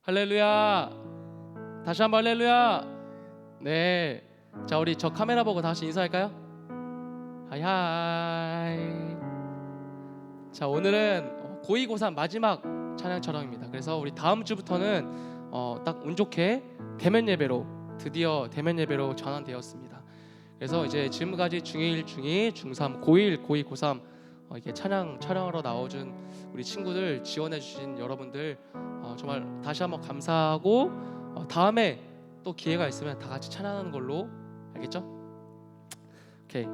할렐루야. 다시 한번 할렐루야. 네. 자, 우리 저 카메라 보고 다시 인사할까요? 하이하이. 자, 오늘은 고2 고3 마지막 찬양 촬영입니다. 그래서 우리 다음 주부터는 딱 운 좋게 대면 예배로, 드디어 대면 예배로 전환되었습니다. 그래서 이제 지금까지 중1, 중2, 중3, 고1, 고2, 고3 이렇게 찬양 촬영하러 나와준 우리 친구들, 지원해주신 여러분들 정말 다시 한번 감사하고 다음에 또 기회가 있으면 다 같이 찬양하는 걸로, 알겠죠? 오케이.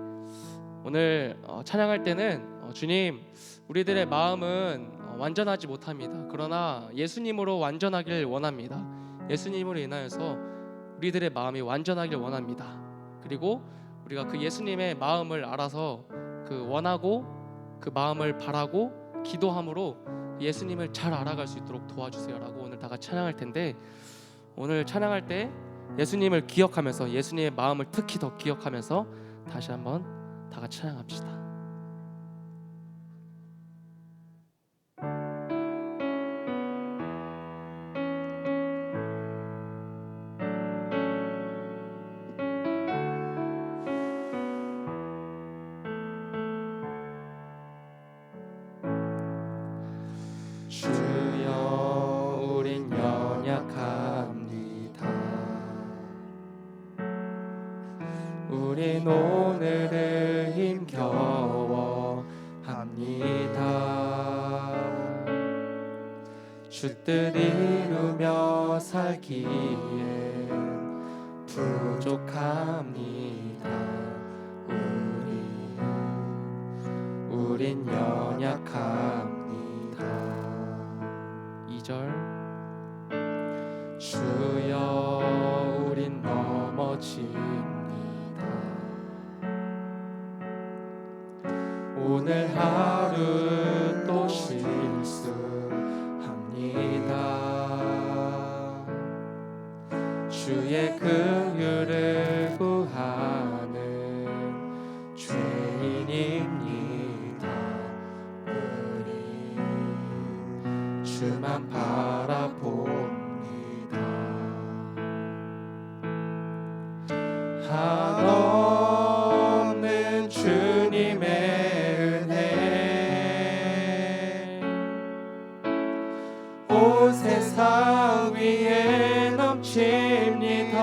오늘 찬양할 때는 주님, 우리들의 마음은 완전하지 못합니다. 그러나 예수님으로 완전하길 원합니다. 예수님으로 인하여서 우리들의 마음이 완전하길 원합니다. 그리고 우리가 그 예수님의 마음을 알아서 그 원하고 그 마음을 바라고 기도함으로 예수님을 잘 알아갈 수 있도록 도와주세요라고 오늘 다 같이 찬양할 텐데, 오늘 찬양할 때 예수님을 기억하면서, 예수님의 마음을 특히 더 기억하면서 다시 한번 다 같이 찬양합시다. 주여, 우린 연약합니다. 우린 오늘을 힘겨워 합니다. 주 뜻 이루며 살기엔 부족합니다. 우린 연약합니다. 2절. 주여, 우린 넘어집니다. 오늘 하루 또 실수합니다. 주의 긍휼을 구하는 죄인입니다. 우리 주만 바라봅니다. 한없는 주님의 은혜 온 세상 위에 넘칩니다.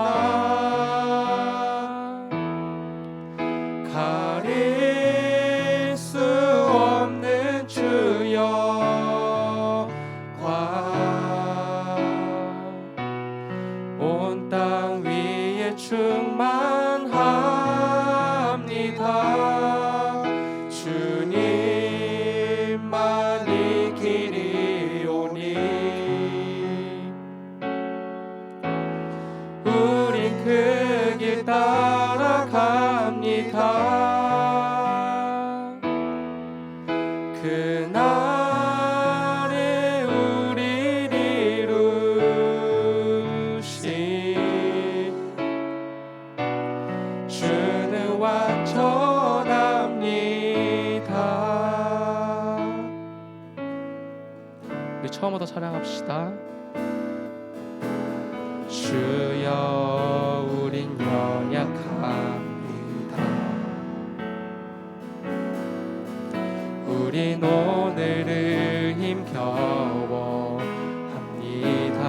가릴 수 없는 주여 온 땅 위에 충만합니다. 주님만이 길이오니 우린 그 길 따라갑니다. 그날에 우릴 이루신 주는 완전합니다. 우리 처음부터 찬양합시다. 주여, 우린 연약합니다. 우린 오늘을 힘겨워 합니다.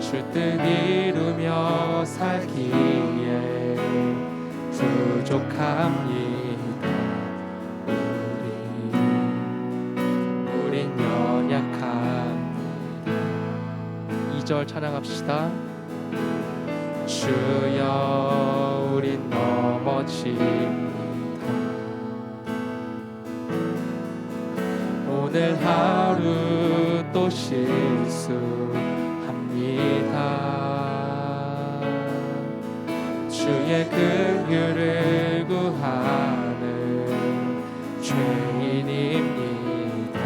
주 뜻 이루며 살기에 부족합니다. 우린 연약합니다. 2절 찬양합시다. 주여, 우린 넘어집니다. 오늘 하루 또 실수합니다. 주의 긍휼을 구하는 죄인입니다.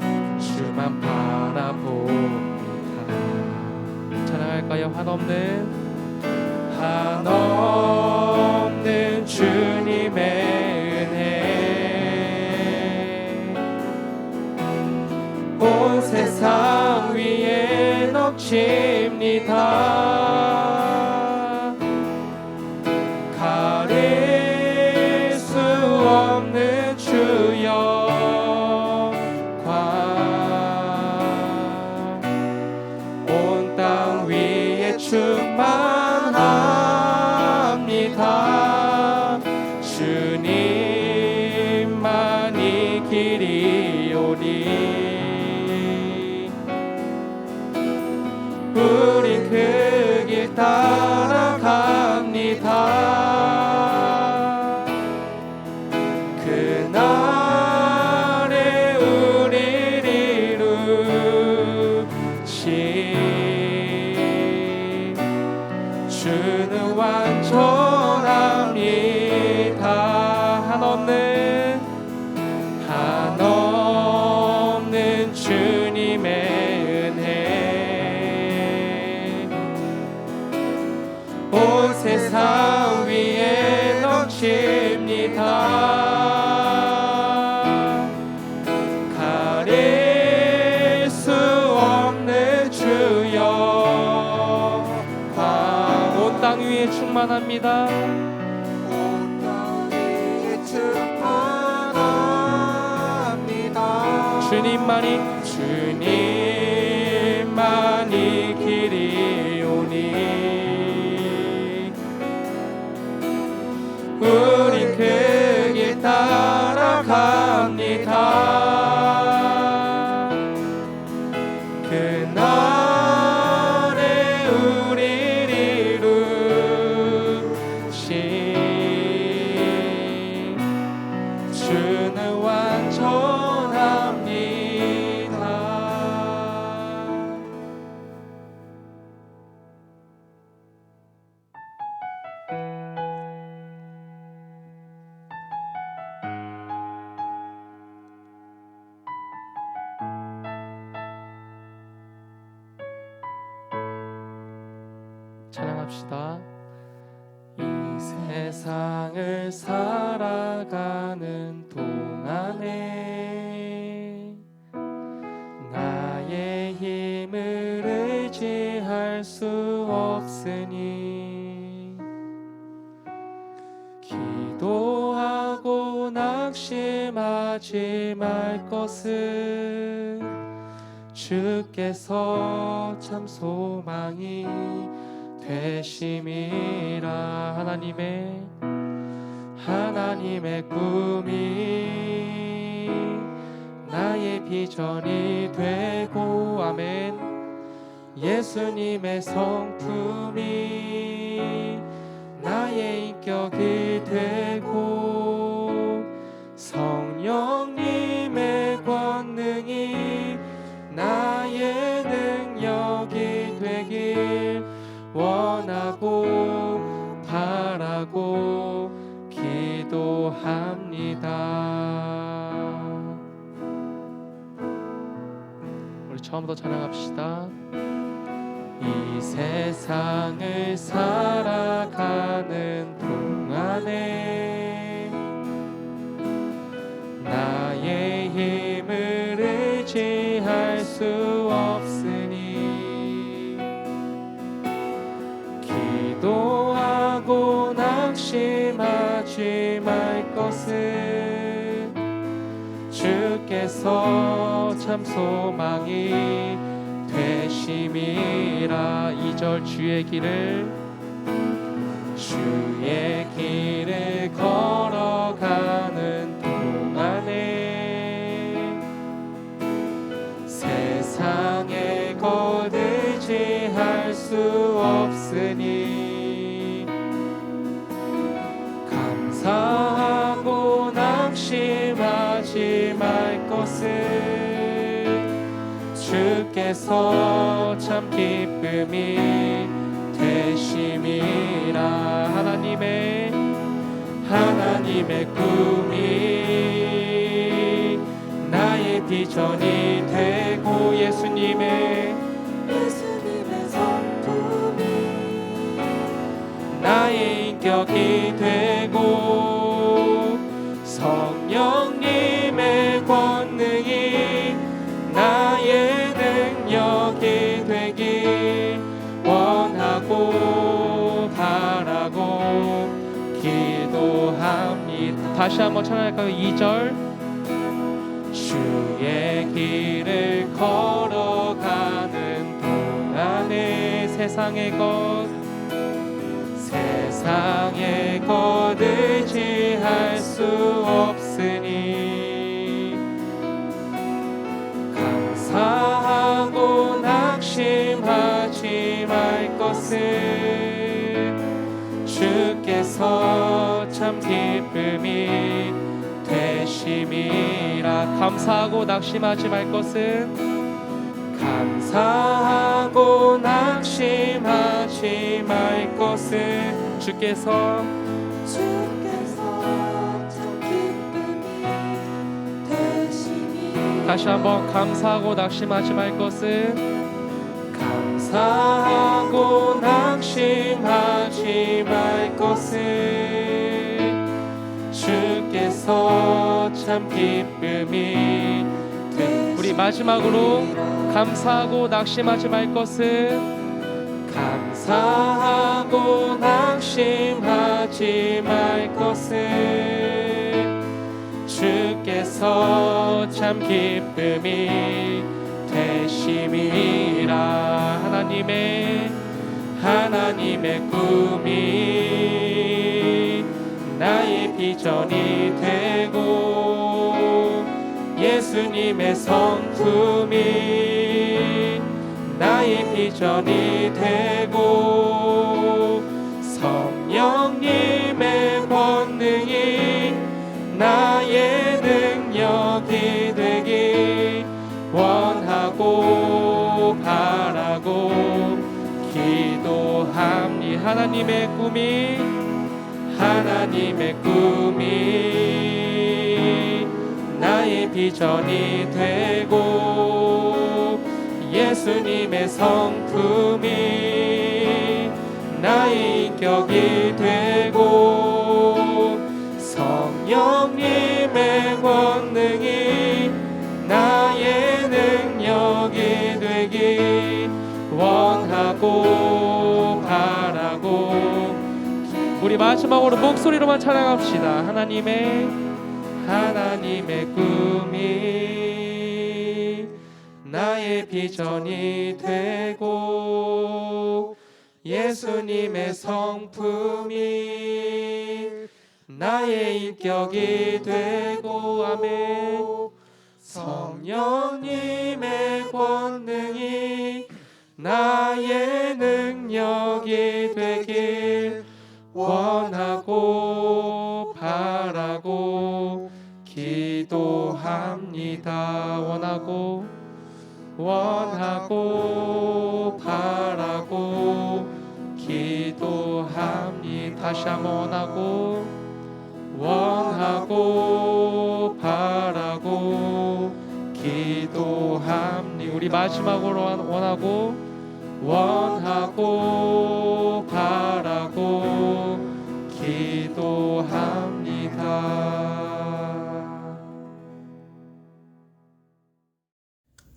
우리 주만 바라봅니다. 찬양할까요? 한없는 주님의 은혜 넘칩니다. 가릴 수 없는 주여 충만합니다. 주님만이 길이오니 우린 그 길 따라갑니다. 그날에 우리를 이루신 주는 완전합니다. 한없는 주님의 은혜 온 세상 위에 넘칩니다. 가릴 수 없는 주여 온 땅 위에 충만합니다. 온 땅 위에 충만합니다. 주님만이 길이오니 우린 그 길 따라갑니다. 그날에 우리를 이루신 주는 완전합니다. 찬양합시다. 이 세상을 살아가는 동안에 나의 힘을 의지할 수 없으니 기도하고 낙심하지 말 것을 주께서 참 소망이 되심이라. 하나님의 꿈이 나의 비전이 되고 아멘. 예수님의 성품이 나의 인격이 되고 성령님의 권능이 나의 능력이 되길 원하고 바라고 기도합니다. 우리 처음부터 찬양합시다. 이 세상을 살아가는 동안에 나의 힘을 의지할 수 없으니 기도하고 낙심하지 말 것을 주께서 참 소망이 되심이라. 2절 주의 길을 걸어가는 동안에 세상의 것 의지할 수 없으니 감사하고 낙심하지 말 것을 주께서 참 기쁨이 되심이라. 하나님의 꿈이 나의 비전이 되고 예수님의 성품이 나의 인격이 되고 성령님의 권능이 나의 능력이 되길 기도합니다. 다시 한번 찬양할까요? 2절. 주의 길을 걸어가는 동안에 세상의 것 의지할 수 없으니 감사하고 낙심하지 말 것은 주께서 참 기쁨이 되심이라. 감사하고 낙심하지 말 것은 감사하고 낙심하지 말 것은 주께서 참 기쁨이 되심이. 다시 한번 감사하고 낙심하지 말 것은 감사하고 낙심하지 말 것은 주께서 참 기쁨이 우리 마지막으로 감사하고 낙심하지 말 것은 감사하고 낙심하지 말 것은 주께서 참 기쁨이 되심이라. 하나님의 꿈이 나의 비전이 되고 예수님의 성품이 나의 비전이 되고 성령님의 권능이 나의 능력이 되기 원하고 바라고 기도합니다. 하나님의 꿈이 나의 비전이 되고 예수님의 성품이 나의 인격이 되고 성령님의 권능이 나의 능력이 되기 원하고 바라고. 우리 마지막으로 목소리로만 찬양합시다. 하나님의 꿈이 나의 비전이 되고 예수님의 성품이 나의 인격이 되고 아멘. 성령님의 권능이 나의 능력이 되길 원하고 바라고 기도합니다. 원하고 바라고 기도합니다. 다시 한번 원하고 바라고 기도합니다. 우리 마지막으로 원하고 바라고 기도합니다.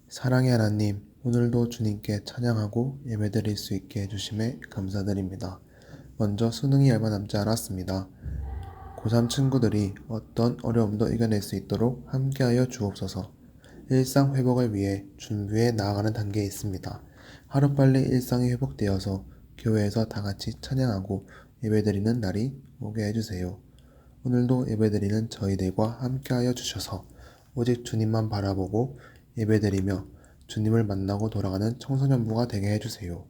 사랑의 하나님, 오늘도 주님께 찬양하고 예배드릴 수 있게 해주심에 감사드립니다. 먼저 수능이 얼마 남지 않았습니다. 고3 친구들이 어떤 어려움도 이겨낼 수 있도록 함께하여 주옵소서. 일상 회복을 위해 준비해 나아가는 단계에 있습니다. 하루빨리 일상이 회복되어서 교회에서 다같이 찬양하고 예배드리는 날이 오게 해주세요. 오늘도 예배드리는 저희들과 함께하여 주셔서 오직 주님만 바라보고 예배드리며 주님을 만나고 돌아가는 청소년부가 되게 해주세요.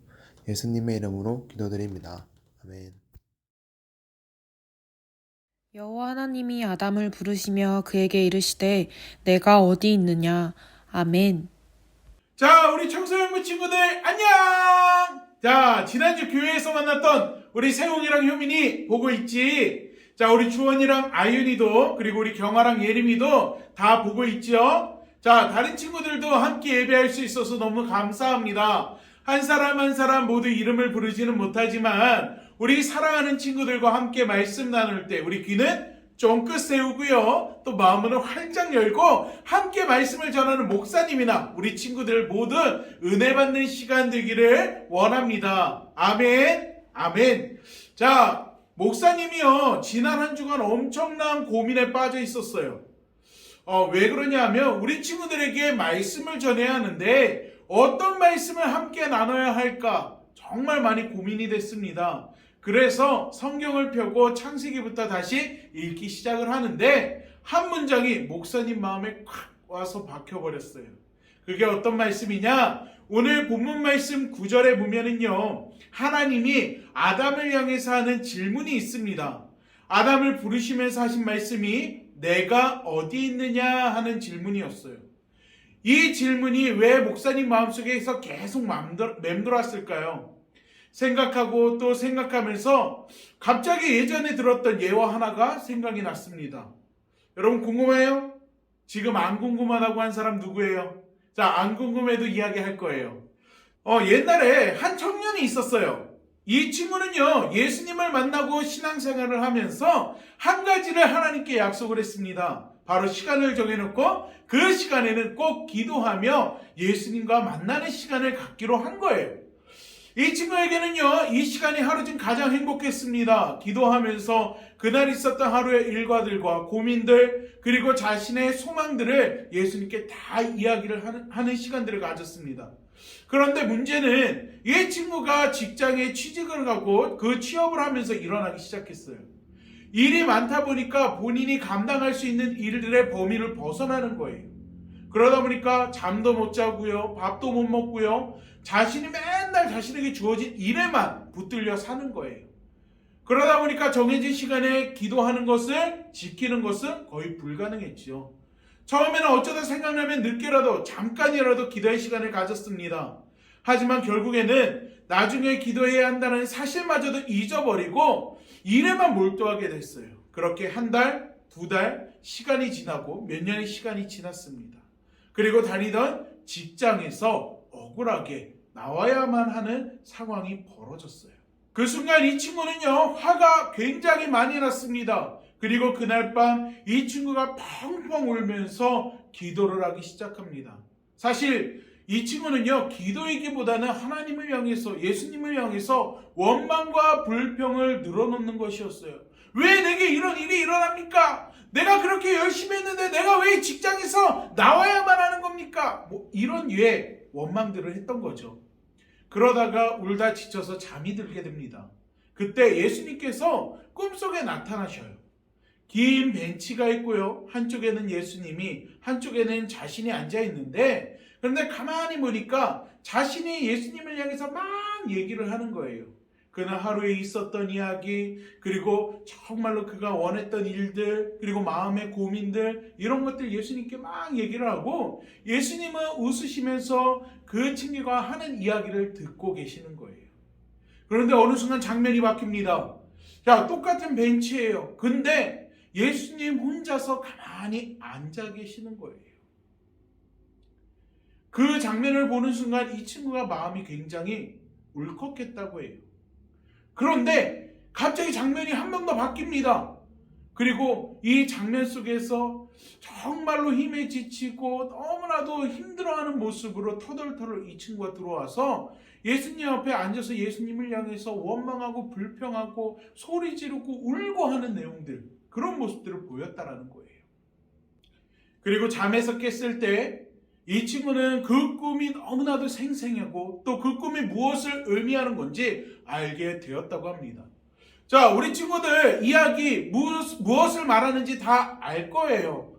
예수님의 이름으로 기도드립니다. 아멘. 여호와 하나님이 아담을 부르시며 그에게 이르시되 내가 어디 있느냐. 아멘. 자, 우리 청소년부 친구들 안녕! 자, 지난주 교회에서 만났던 우리 세웅이랑 효민이 보고 있지? 자, 우리 주원이랑 아윤이도 그리고 우리 경아랑 예림이도 다 보고 있죠? 자, 다른 친구들도 함께 예배할 수 있어서 너무 감사합니다. 한 사람 한 사람 모두 이름을 부르지는 못하지만 우리 사랑하는 친구들과 함께 말씀 나눌 때 우리 귀는 쫑긋 세우고요. 또 마음을 활짝 열고 함께 말씀을 전하는 목사님이나 우리 친구들 모두 은혜 받는 시간 되기를 원합니다. 아멘. 아멘. 자, 목사님이요, 지난 한 주간 엄청난 고민에 빠져 있었어요. 왜 그러냐면 우리 친구들에게 말씀을 전해야 하는데 어떤 말씀을 함께 나눠야 할까 정말 많이 고민이 됐습니다. 그래서 성경을 펴고 창세기부터 다시 읽기 시작을 하는데 한 문장이 목사님 마음에 콱 와서 박혀버렸어요. 그게 어떤 말씀이냐? 오늘 본문 말씀 9절에 보면은요, 하나님이 아담을 향해서 하는 질문이 있습니다. 아담을 부르시면서 하신 말씀이 내가 어디 있느냐 하는 질문이었어요. 이 질문이 왜 목사님 마음속에서 계속 맴돌았을까요? 생각하고 또 생각하면서 갑자기 예전에 들었던 예화 하나가 생각이 났습니다. 여러분 궁금해요? 지금 안 궁금하다고 한 사람 누구예요? 자, 안 궁금해도 이야기할 거예요. 옛날에 한 청년이 있었어요. 이 친구는요, 예수님을 만나고 신앙생활을 하면서 한 가지를 하나님께 약속을 했습니다. 바로 시간을 정해놓고 그 시간에는 꼭 기도하며 예수님과 만나는 시간을 갖기로 한 거예요. 이 친구에게는요, 이 시간이 하루 중 가장 행복했습니다. 기도하면서 그날 있었던 하루의 일과들과 고민들, 그리고 자신의 소망들을 예수님께 다 이야기를 하는 시간들을 가졌습니다. 그런데 문제는 이 친구가 직장에 취직을 하고 그 취업을 하면서 일어나기 시작했어요. 일이 많다 보니까 본인이 감당할 수 있는 일들의 범위를 벗어나는 거예요. 그러다 보니까 잠도 못 자고요, 밥도 못 먹고요, 자신이 맨날 자신에게 주어진 일에만 붙들려 사는 거예요. 그러다 보니까 정해진 시간에 기도하는 것을 지키는 것은 거의 불가능했죠. 처음에는 어쩌다 생각나면 늦게라도 잠깐이라도 기도의 시간을 가졌습니다. 하지만 결국에는 나중에 기도해야 한다는 사실마저도 잊어버리고 일에만 몰두하게 됐어요. 그렇게 한 달, 두 달 시간이 지나고 몇 년의 시간이 지났습니다. 그리고 다니던 직장에서 억울하게 나와야만 하는 상황이 벌어졌어요. 그 순간 이 친구는요, 화가 굉장히 많이 났습니다. 그리고 그날 밤 이 친구가 펑펑 울면서 기도를 하기 시작합니다. 사실 이 친구는요, 기도이기보다는 하나님을 향해서, 예수님을 향해서 원망과 불평을 늘어놓는 것이었어요. 왜 내게 이런 일이 일어납니까? 내가 그렇게 열심히 했는데 내가 왜 직장에서 나와야만 하는 겁니까? 이런 류의 원망들을 했던 거죠. 그러다가 울다 지쳐서 잠이 들게 됩니다. 그때 예수님께서 꿈속에 나타나셔요. 긴 벤치가 있고요, 한쪽에는 예수님이, 한쪽에는 자신이 앉아 있는데, 그런데 가만히 보니까 자신이 예수님을 향해서 막 얘기를 하는 거예요. 그날 하루에 있었던 이야기, 그리고 정말로 그가 원했던 일들, 그리고 마음의 고민들, 이런 것들 예수님께 막 얘기를 하고, 예수님은 웃으시면서 그 친구가 하는 이야기를 듣고 계시는 거예요. 그런데 어느 순간 장면이 바뀝니다. 자, 똑같은 벤치예요. 근데 예수님 혼자서 가만히 앉아 계시는 거예요. 그 장면을 보는 순간 이 친구가 마음이 굉장히 울컥했다고 해요. 그런데 갑자기 장면이 한 번 더 바뀝니다. 그리고 이 장면 속에서 정말로 힘에 지치고 너무나도 힘들어하는 모습으로 터덜터덜 이 친구가 들어와서 예수님 앞에 앉아서 예수님을 향해서 원망하고 불평하고 소리 지르고 울고 하는 내용들, 그런 모습들을 보였다라는 거예요. 그리고 잠에서 깼을 때 이 친구는 그 꿈이 너무나도 생생하고 또 그 꿈이 무엇을 의미하는 건지 알게 되었다고 합니다. 자, 우리 친구들 이야기 무엇을 말하는지 다 알 거예요.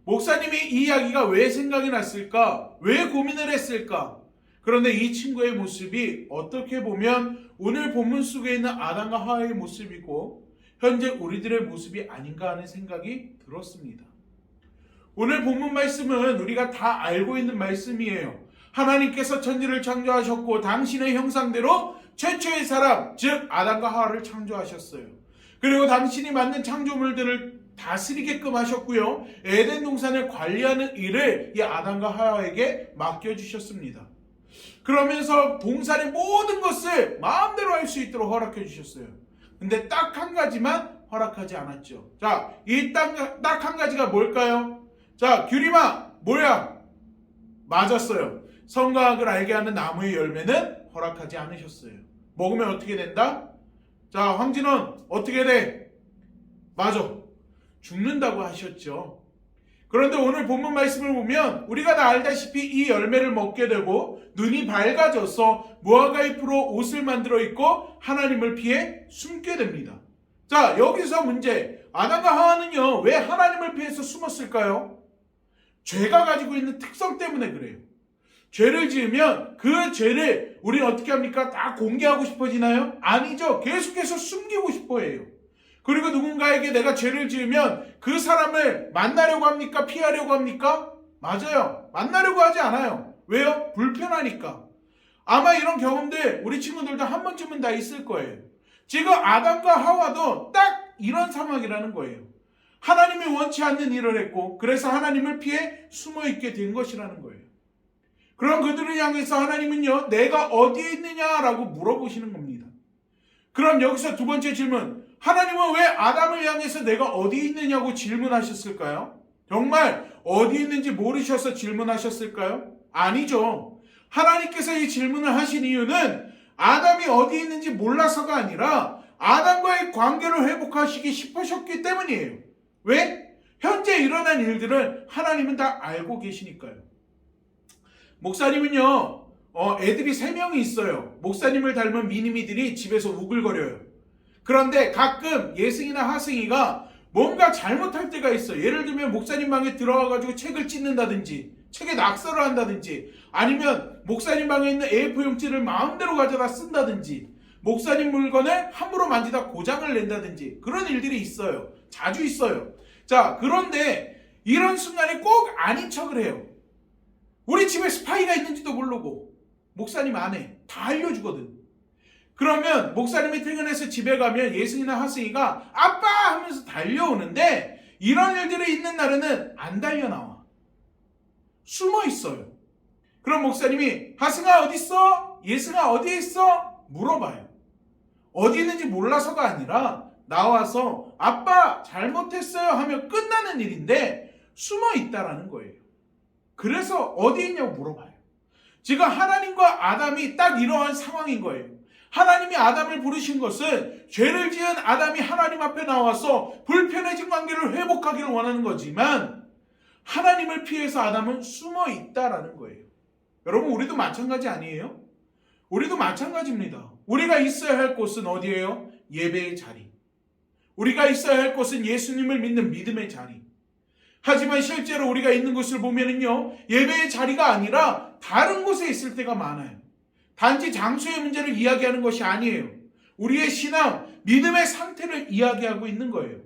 목사님이 이 이야기가 왜 생각이 났을까? 왜 고민을 했을까? 그런데 이 친구의 모습이 어떻게 보면 오늘 본문 속에 있는 아담과 하와의 모습이고 현재 우리들의 모습이 아닌가 하는 생각이 들었습니다. 오늘 본문 말씀은 우리가 다 알고 있는 말씀이에요. 하나님께서 천지를 창조하셨고 당신의 형상대로 최초의 사람, 즉 아담과 하와를 창조하셨어요. 그리고 당신이 만든 창조물들을 다스리게끔 하셨고요, 에덴 동산을 관리하는 일을 이 아담과 하와에게 맡겨주셨습니다. 그러면서 동산의 모든 것을 마음대로 할 수 있도록 허락해 주셨어요. 근데 딱 한 가지만 허락하지 않았죠. 자, 이 딱 한 가지가 뭘까요? 자, 규림아, 뭐야? 맞았어요. 선과 악을 알게 하는 나무의 열매는 허락하지 않으셨어요. 먹으면 어떻게 된다? 자, 황진원 어떻게 돼? 맞아. 죽는다고 하셨죠. 그런데 오늘 본문 말씀을 보면 우리가 다 알다시피 이 열매를 먹게 되고 눈이 밝아져서 무화과 잎으로 옷을 만들어 입고 하나님을 피해 숨게 됩니다. 자, 여기서 문제. 아담과 하와는요, 왜 하나님을 피해서 숨었을까요? 죄가 가지고 있는 특성 때문에 그래요. 죄를 지으면 그 죄를 우리는 어떻게 합니까? 다 공개하고 싶어지나요? 아니죠. 계속해서 숨기고 싶어 해요. 그리고 누군가에게 내가 죄를 지으면 그 사람을 만나려고 합니까? 피하려고 합니까? 맞아요. 만나려고 하지 않아요. 왜요? 불편하니까. 아마 이런 경험들 우리 친구들도 한 번쯤은 다 있을 거예요. 지금 아담과 하와도 딱 이런 상황이라는 거예요. 하나님이 원치 않는 일을 했고 그래서 하나님을 피해 숨어 있게 된 것이라는 거예요. 그럼 그들을 향해서 하나님은요, 내가 어디에 있느냐라고 물어보시는 겁니다. 그럼 여기서 두 번째 질문, 하나님은 왜 아담을 향해서 내가 어디에 있느냐고 질문하셨을까요? 정말 어디 있는지 모르셔서 질문하셨을까요? 아니죠. 하나님께서 이 질문을 하신 이유는 아담이 어디 있는지 몰라서가 아니라 아담과의 관계를 회복하시기 싶으셨기 때문이에요. 왜? 현재 일어난 일들을 하나님은 다 알고 계시니까요. 목사님은요, 애들이 3명이 있어요. 목사님을 닮은 미니미들이 집에서 우글거려요. 그런데 가끔 예승이나 하승이가 뭔가 잘못할 때가 있어요. 예를 들면 목사님 방에 들어와가지고 책을 찢는다든지 책에 낙서를 한다든지 아니면 목사님 방에 있는 A4 용지를 마음대로 가져다 쓴다든지 목사님 물건을 함부로 만지다 고장을 낸다든지 그런 일들이 있어요. 자주 있어요. 자, 그런데 이런 순간에 꼭 아닌 척을 해요. 우리 집에 스파이가 있는지도 모르고 목사님 안에 다 알려주거든. 그러면 목사님이 퇴근해서 집에 가면 예승이나 하승이가 아빠 하면서 달려오는데 이런 일들이 있는 날에는 안 달려나와. 숨어 있어요. 그럼 목사님이 하승아 어디 있어? 예승아 어디에 있어? 물어봐요. 어디 있는지 몰라서가 아니라 나와서 아빠 잘못했어요 하면 끝나는 일인데 숨어 있다라는 거예요. 그래서 어디 있냐고 물어봐요. 지금 하나님과 아담이 딱 이러한 상황인 거예요. 하나님이 아담을 부르신 것은 죄를 지은 아담이 하나님 앞에 나와서 불편해진 관계를 회복하기를 원하는 거지만 하나님을 피해서 아담은 숨어 있다라는 거예요. 여러분, 우리도 마찬가지 아니에요? 우리도 마찬가지입니다. 우리가 있어야 할 곳은 어디예요? 예배의 자리. 우리가 있어야 할 곳은 예수님을 믿는 믿음의 자리. 하지만 실제로 우리가 있는 곳을 보면은요, 예배의 자리가 아니라 다른 곳에 있을 때가 많아요. 단지 장소의 문제를 이야기하는 것이 아니에요. 우리의 신앙, 믿음의 상태를 이야기하고 있는 거예요.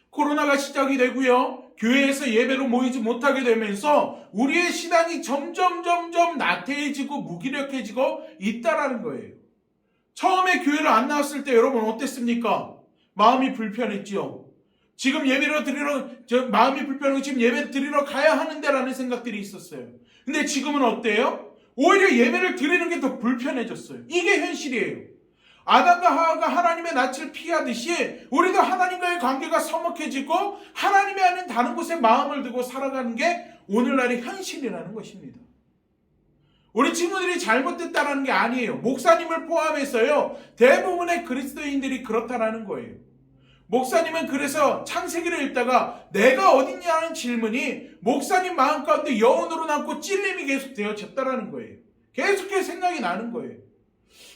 코로나가 시작이 되고요, 교회에서 예배로 모이지 못하게 되면서 우리의 신앙이 점점 나태해지고 무기력해지고 있다라는 거예요. 처음에 교회를 안 나왔을 때 여러분 어땠습니까? 마음이 불편했지요. 지금 마음이 불편하고 지금 예배 드리러 가야 하는데라는 생각들이 있었어요. 근데 지금은 어때요? 오히려 예배를 드리는 게 더 불편해졌어요. 이게 현실이에요. 아담과 하와가 하나님의 낯을 피하듯이 우리도 하나님과의 관계가 서먹해지고 하나님이 아닌 다른 곳에 마음을 두고 살아가는 게 오늘날의 현실이라는 것입니다. 우리 친구들이 잘못됐다는 게 아니에요. 목사님을 포함해서요, 대부분의 그리스도인들이 그렇다라는 거예요. 목사님은 그래서 창세기를 읽다가 내가 어딨냐는 질문이 목사님 마음 가운데 영혼으로 남고 찔림이 계속 되어졌다라는 거예요. 계속해서 생각이 나는 거예요.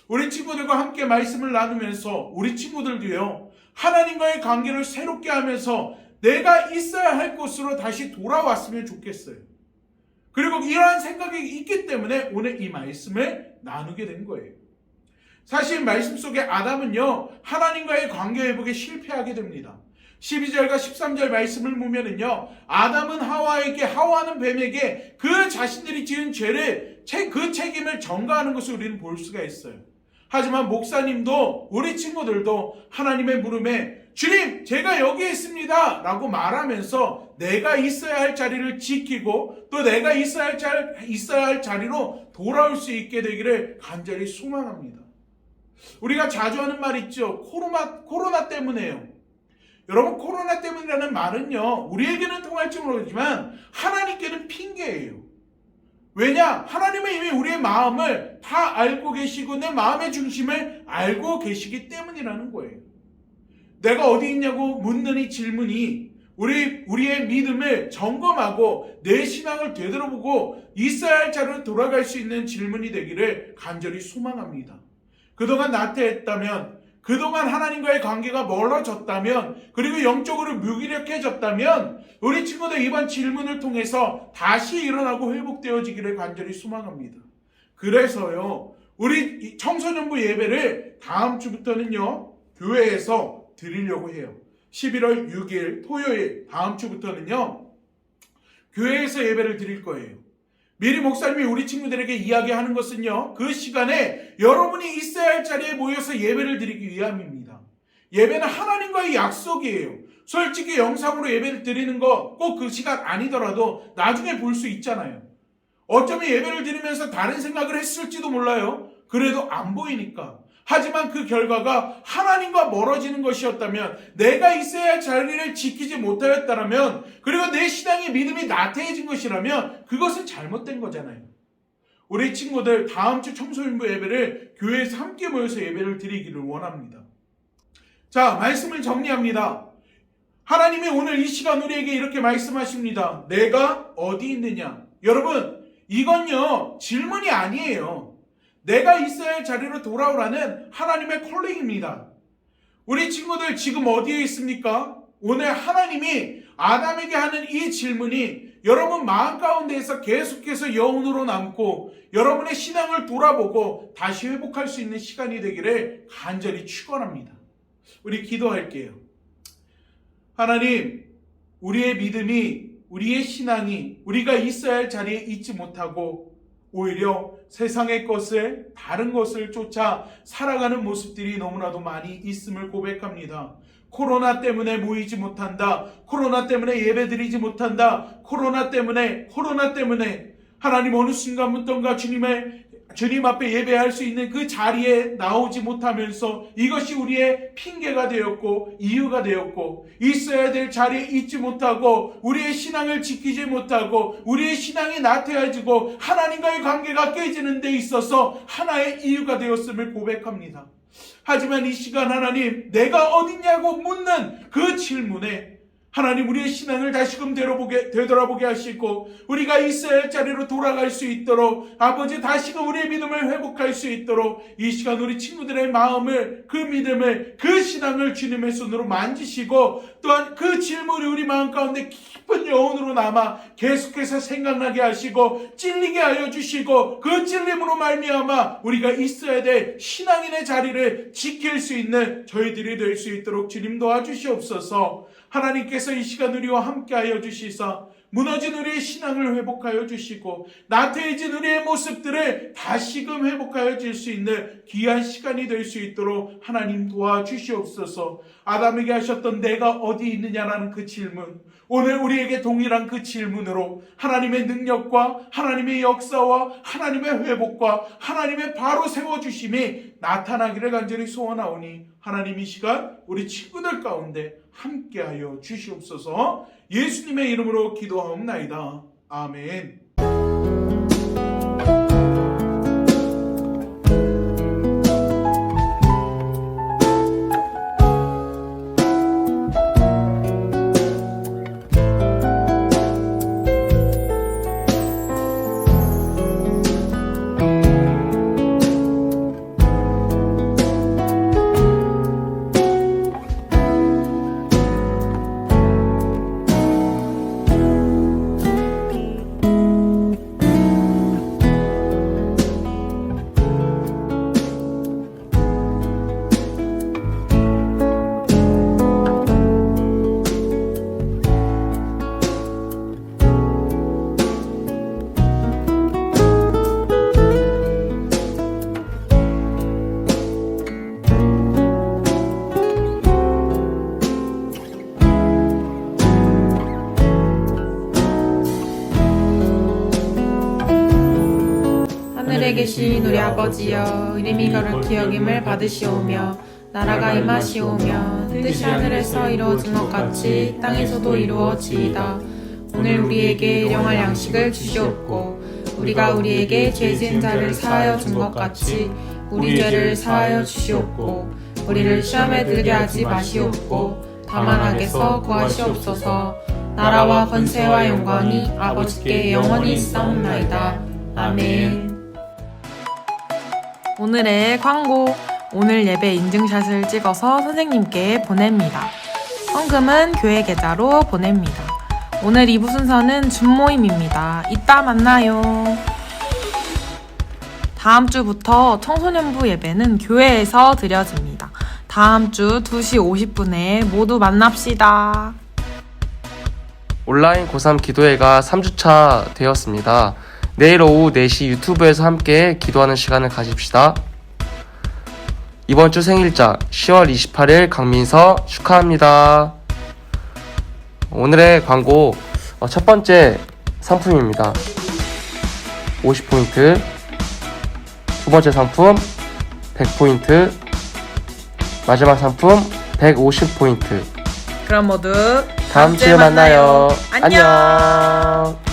우리 친구들과 함께 말씀을 나누면서 우리 친구들도요, 하나님과의 관계를 새롭게 하면서 내가 있어야 할 곳으로 다시 돌아왔으면 좋겠어요. 그리고 이러한 생각이 있기 때문에 오늘 이 말씀을 나누게 된 거예요. 사실 말씀 속에 아담은요, 하나님과의 관계 회복에 실패하게 됩니다. 12절과 13절 말씀을 보면은요, 아담은 하와에게, 하와는 뱀에게 그 자신들이 지은 죄를, 그 책임을 전가하는 것을 우리는 볼 수가 있어요. 하지만 목사님도 우리 친구들도 하나님의 물음에 주님, 제가 여기에 있습니다 라고 말하면서 내가 있어야 할 자리를 지키고 또 내가 있어야 할 자리로 돌아올 수 있게 되기를 간절히 소망합니다. 우리가 자주 하는 말 있죠. 코로나 때문에요. 여러분, 코로나 때문이라는 말은요, 우리에게는 통할지 모르지만 하나님께는 핑계예요. 왜냐? 하나님은 이미 우리의 마음을 다 알고 계시고 내 마음의 중심을 알고 계시기 때문이라는 거예요. 내가 어디 있냐고 묻는 이 질문이 우리의 믿음을 점검하고 내 신앙을 되돌아보고 있어야 할 자리로 돌아갈 수 있는 질문이 되기를 간절히 소망합니다. 그동안 나태했다면, 그동안 하나님과의 관계가 멀어졌다면, 그리고 영적으로 무기력해졌다면 우리 친구들 이번 질문을 통해서 다시 일어나고 회복되어지기를 간절히 소망합니다. 그래서요, 우리 청소년부 예배를 다음 주부터는요 교회에서 드리려고 해요. 11월 6일 토요일 다음 주부터는요 교회에서 예배를 드릴 거예요. 미리 목사님이 우리 친구들에게 이야기하는 것은요, 그 시간에 여러분이 있어야 할 자리에 모여서 예배를 드리기 위함입니다. 예배는 하나님과의 약속이에요. 솔직히 영상으로 예배를 드리는 거 꼭 그 시간 아니더라도 나중에 볼 수 있잖아요. 어쩌면 예배를 드리면서 다른 생각을 했을지도 몰라요. 그래도 안 보이니까. 하지만 그 결과가 하나님과 멀어지는 것이었다면, 내가 있어야 할 자리를 지키지 못하였다면, 그리고 내 신앙의 믿음이 나태해진 것이라면 그것은 잘못된 거잖아요. 우리 친구들 다음 주 청소년부 예배를 교회에서 함께 모여서 예배를 드리기를 원합니다. 자, 말씀을 정리합니다. 하나님이 오늘 이 시간 우리에게 이렇게 말씀하십니다. 내가 어디 있느냐? 여러분, 이건요 질문이 아니에요. 내가 있어야 할 자리로 돌아오라는 하나님의 콜링입니다. 우리 친구들 지금 어디에 있습니까? 오늘 하나님이 아담에게 하는 이 질문이 여러분 마음 가운데에서 계속해서 여운으로 남고 여러분의 신앙을 돌아보고 다시 회복할 수 있는 시간이 되기를 간절히 축원합니다. 우리 기도할게요. 하나님, 우리의 믿음이, 우리의 신앙이 우리가 있어야 할 자리에 있지 못하고 오히려 세상의 것을, 다른 것을 쫓아 살아가는 모습들이 너무나도 많이 있음을 고백합니다. 코로나 때문에 모이지 못한다. 코로나 때문에 예배드리지 못한다. 코로나 때문에 하나님 어느 순간부터인가 주님 앞에 예배할 수 있는 그 자리에 나오지 못하면서 이것이 우리의 핑계가 되었고 이유가 되었고, 있어야 될 자리에 있지 못하고 우리의 신앙을 지키지 못하고 우리의 신앙이 나태해지고 하나님과의 관계가 깨지는 데 있어서 하나의 이유가 되었음을 고백합니다. 하지만 이 시간 하나님, 내가 어딨냐고 묻는 그 질문에 하나님 우리의 신앙을 다시금 되돌아보게 하시고 우리가 있어야 할 자리로 돌아갈 수 있도록, 아버지 다시금 우리의 믿음을 회복할 수 있도록 이 시간 우리 친구들의 마음을, 그 믿음을, 그 신앙을 주님의 손으로 만지시고, 또한 그 질문이 우리 마음 가운데 깊은 여운으로 남아 계속해서 생각나게 하시고 찔리게 하여 주시고, 그 찔림으로 말미암아 우리가 있어야 될 신앙인의 자리를 지킬 수 있는 저희들이 될 수 있도록 주님 도와주시옵소서. 하나님께서 이 시간 우리와 함께하여 주시사 무너진 우리의 신앙을 회복하여 주시고 나태해진 우리의 모습들을 다시금 회복하여 줄 수 있는 귀한 시간이 될 수 있도록 하나님 도와주시옵소서. 아담에게 하셨던 내가 어디 있느냐라는 그 질문, 오늘 우리에게 동일한 그 질문으로 하나님의 능력과 하나님의 역사와 하나님의 회복과 하나님의 바로 세워주심이 나타나기를 간절히 소원하오니 하나님 이 시간 우리 친구들 가운데 함께하여 주시옵소서. 예수님의 이름으로 기도하옵나이다. 아멘. 하늘에 계신 우리 아버지여, 이름이 거룩히 여김을 받으시오며 나라가 임하시오며 뜻이 하늘에서 이루어진 것 같이 땅에서도 이루어지이다. 오늘 우리에게 일용할 양식을 주시옵고 우리가 우리에게 죄 지은 자를 사하여 준 것 같이 우리 죄를 사하여 주시옵고 우리를 시험에 들게 하지 마시옵고 다만 악에서 구하시옵소서. 나라와 권세와 영광이 아버지께 영원히 있사옵나이다. 아멘. 오늘의 광고. 오늘 예배 인증샷을 찍어서 선생님께 보냅니다. 헌금은 교회 계좌로 보냅니다. 오늘 2부 순서는 줌모임입니다. 이따 만나요. 다음 주부터 청소년부 예배는 교회에서 드려집니다. 다음 주 2시 50분에 모두 만납시다. 온라인 고3 기도회가 3주차 되었습니다. 내일 오후 4시 유튜브에서 함께 기도하는 시간을 가집시다. 이번 주 생일자 10월 28일 강민서 축하합니다. 오늘의 광고 첫 번째 상품입니다. 50포인트. 두 번째 상품 100포인트. 마지막 상품 150포인트. 그럼 모두 다음 주에 만나요. 안녕.